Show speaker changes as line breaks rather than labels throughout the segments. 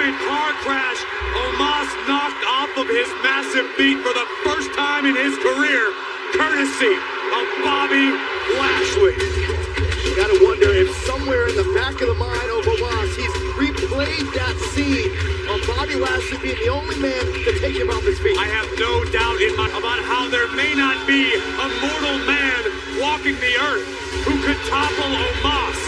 giant car crash, Omos knocked off of his massive feet for the first time in his career, courtesy of Bobby Lashley.
You gotta wonder if somewhere in the back of the mind of Umos, he's replayed that scene of Bobby Lashley being the only man to take him off his feet.
I have no doubt about how there may not be a mortal man walking the earth who could topple Omos.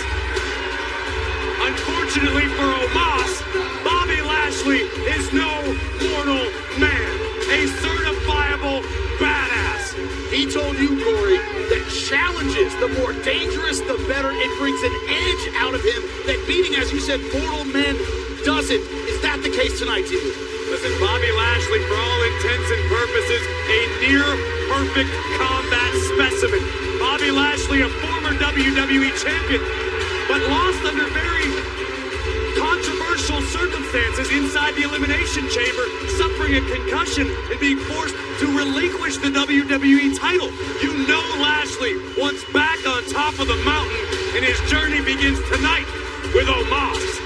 Unfortunately for Omos, Bobby Lashley is no mortal man, a certifiable badass.
He told you, Corey, that challenges, the more dangerous, the better. It brings an edge out of him that beating, as you said, mortal men doesn't. Is that the case tonight, to you?
Listen, Bobby Lashley, for all intents and purposes, a near-perfect combat specimen. Bobby Lashley, a former WWE champion, but lost under very controversial circumstances inside the Elimination Chamber, suffering a concussion and being forced to relinquish the WWE title. You know Lashley wants back on top of the mountain, and his journey begins tonight with Omos.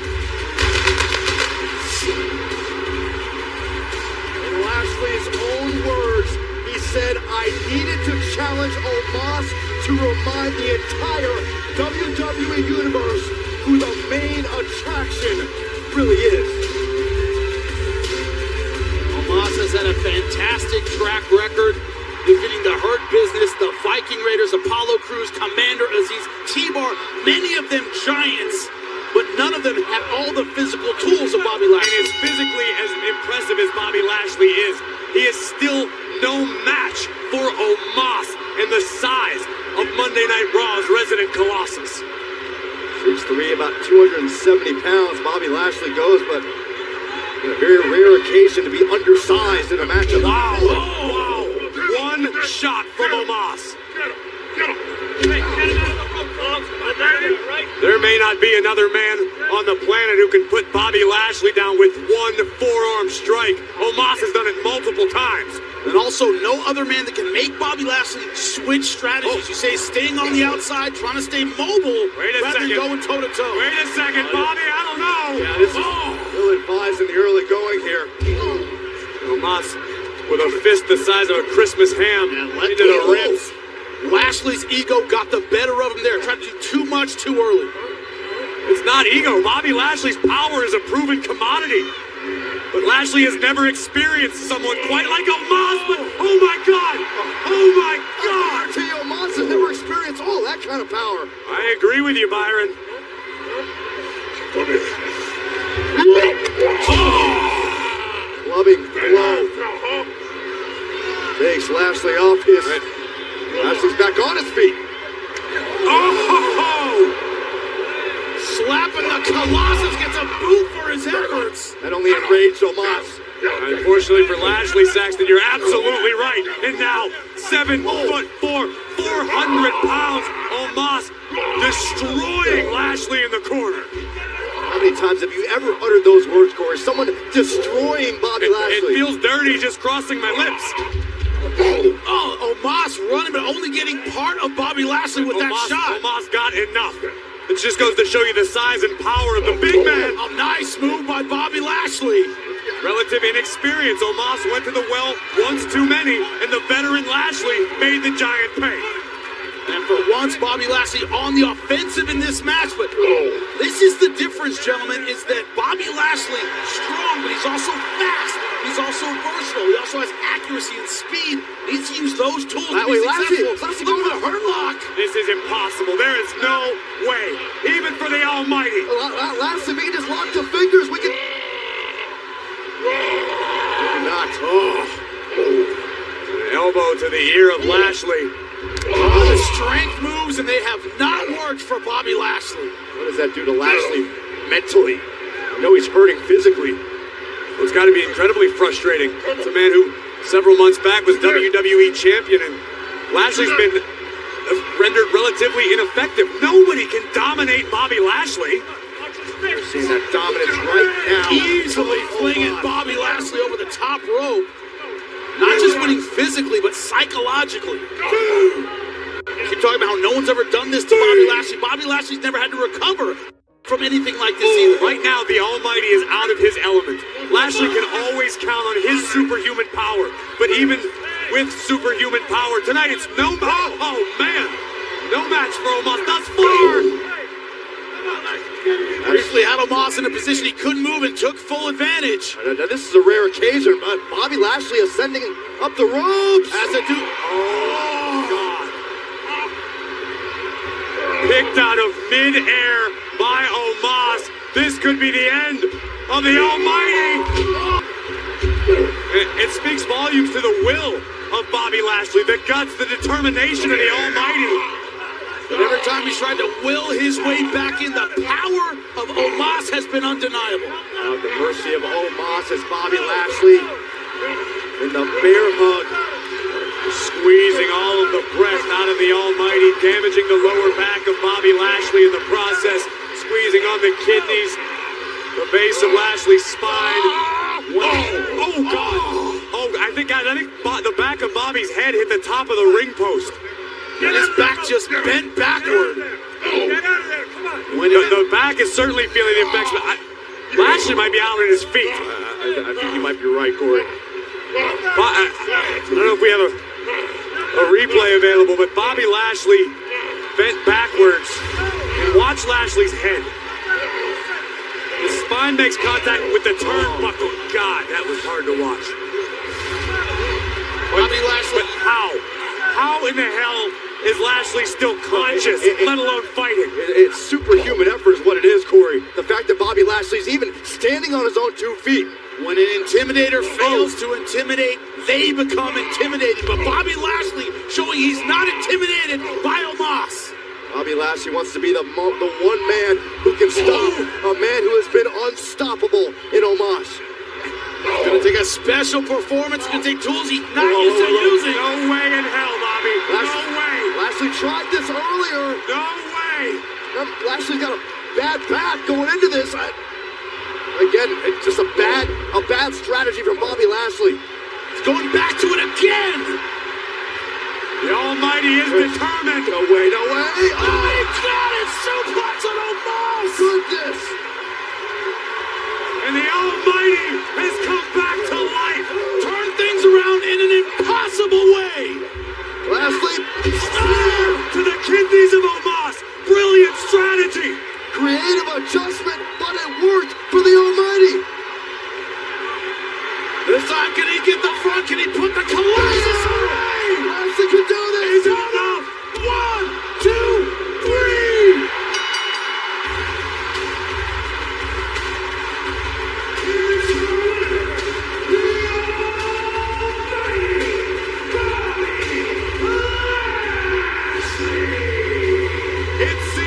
In Lashley's own words, he said, I needed to challenge Omos to remind the entire WWE Universe who the main attraction really is.
Omos has had a fantastic track record, defeating the Hurt Business, the Viking Raiders, Apollo Crews, Commander Aziz, T-Bar, many of them giants, but none of them have all the physical tools of Bobby Lashley.
And as physically as impressive as Bobby Lashley is, he is still no match for Omos and the size of Monday Night Raw's resident Colossus.
6'3", about 270 pounds, Bobby Lashley goes, but in a very rare occasion to be undersized in a matchup.
Wow, wow, one shot from Omos. There may not be another man on the planet who can put Bobby Lashley down with one forearm strike. Omos has done it multiple times.
And also, no other man that can make Bobby Lashley switch strategies. You say staying on the outside, trying to stay mobile, rather than going toe-to-toe.
Wait a second, Bobby, I don't know.
Yeah, this is ill-advised in the early going here.
Omos with a fist the size of a Christmas ham into the ribs.
Lashley's ego got the better of him there, trying to do too much too early.
It's not ego. Bobby Lashley's power is a proven commodity. But Lashley has never experienced someone quite like Omos, but oh my God! Oh my God!
I tell you, Omos has never experienced all that kind of power.
I agree with you, Byron.
Clubbing blow. Takes Lashley off his... Lashley's back on his feet.
Oh!
Slapping the Colossus, gets a boot for his efforts.
That only enraged Omos.
Unfortunately for Lashley, Saxton, you're absolutely right. And now, 7'4", 400 pounds, Omos destroying Lashley in the corner.
How many times have you ever uttered those words, Corey? Someone destroying Bobby Lashley.
It feels dirty just crossing my lips.
Oh, Omos running, but only getting part of Bobby Lashley with that shot.
Omos got enough. It just goes to show you the size and power of the big man.
A nice move by Bobby Lashley.
Relative inexperience, Omos went to the well once too many, and the veteran Lashley made the giant pay.
And for once, Bobby Lashley on the offensive in this match, but this is the difference, gentlemen, is that Bobby Lashley, strong, but he's also fast. He's also versatile. He also has accuracy and speed. He needs to use those tools to be successful.
Lashley
Look at the hurt lock.
This is impossible. There is no way, even for the Almighty.
Lashley, we can just lock the fingers. We can... Not.
Elbow to the ear of Lashley.
The strength moves, and they have not worked for Bobby Lashley.
What does that do to Lashley mentally? I know he's hurting physically.
Well, it's got to be incredibly frustrating. It's a man who several months back was WWE champion, and Lashley's been rendered relatively ineffective. Nobody can dominate Bobby Lashley.
We're seeing that dominance right now.
Easily flinging Bobby Lashley over the top rope. Not just winning physically, but psychologically. Keep talking about how no one's ever done this to Bobby Lashley. Bobby Lashley's never had to recover from anything like this either.
Right now, the Almighty is out of his element. Lashley can always count on his superhuman power. But even with superhuman power, tonight it's no match. Oh, man. No match for Omos thus far.
Briefly had Omos in a position he couldn't move and took full advantage.
Now, this is a rare occasion, but Bobby Lashley ascending up the ropes.
As a dude.
Oh, God. Picked out of mid-air by Omos. This could be the end of the Almighty. It speaks volumes to the will of Bobby Lashley, the guts, the determination of the Almighty.
But every time he's tried to will his way back in, the power of Omos has been undeniable.
Now the mercy of Omos as Bobby Lashley in the bear hug.
Squeezing all of the breath out of the Almighty, damaging the lower back of Bobby Lashley in the process, squeezing on the kidneys, the base of Lashley's spine. Oh, God. Oh, I think the back of Bobby's head hit the top of the ring post.
And his back just bent backward.
Get out of there, come on. The back is certainly feeling the effects, but Lashley might be out on his feet.
I think you might be right, Corey.
I don't know if we have a replay available, but Bobby Lashley bent backwards. And watch Lashley's head. His spine makes contact with the turnbuckle. God, that was hard to watch.
Bobby Lashley.
But how? How in the hell is Lashley still conscious, let alone fighting?
It's superhuman effort is what it is, Corey. The fact that Bobby Lashley's even standing on his own 2 feet.
When an intimidator fails to intimidate, they become intimidated. But Bobby Lashley showing he's not intimidated by Omos.
Bobby Lashley wants to be the one man who can stop a man who has been unstoppable in Omos.
It's going to take a special performance. It's going to take tools he's not used to using.
No way in hell, Bobby. No way.
Lashley tried this earlier.
No way.
Lashley's got a bad back going into this. Again, it's just a bad strategy from Bobby Lashley.
He's going back to it again.
The Almighty is determined.
No way, no way.
Oh, he got it. Suplex on Omos.
Goodness.
And the Almighty has come back to life.
Turn things around in an impossible way.
Lashley.
To the kidneys of Omos. Brilliant strategy.
Creative adjustment, but it worked for the Almighty.
This time, can he get the front? Can he put the Colossus away?
Lashley can do this.
Is it enough? 1, 2, 3. It's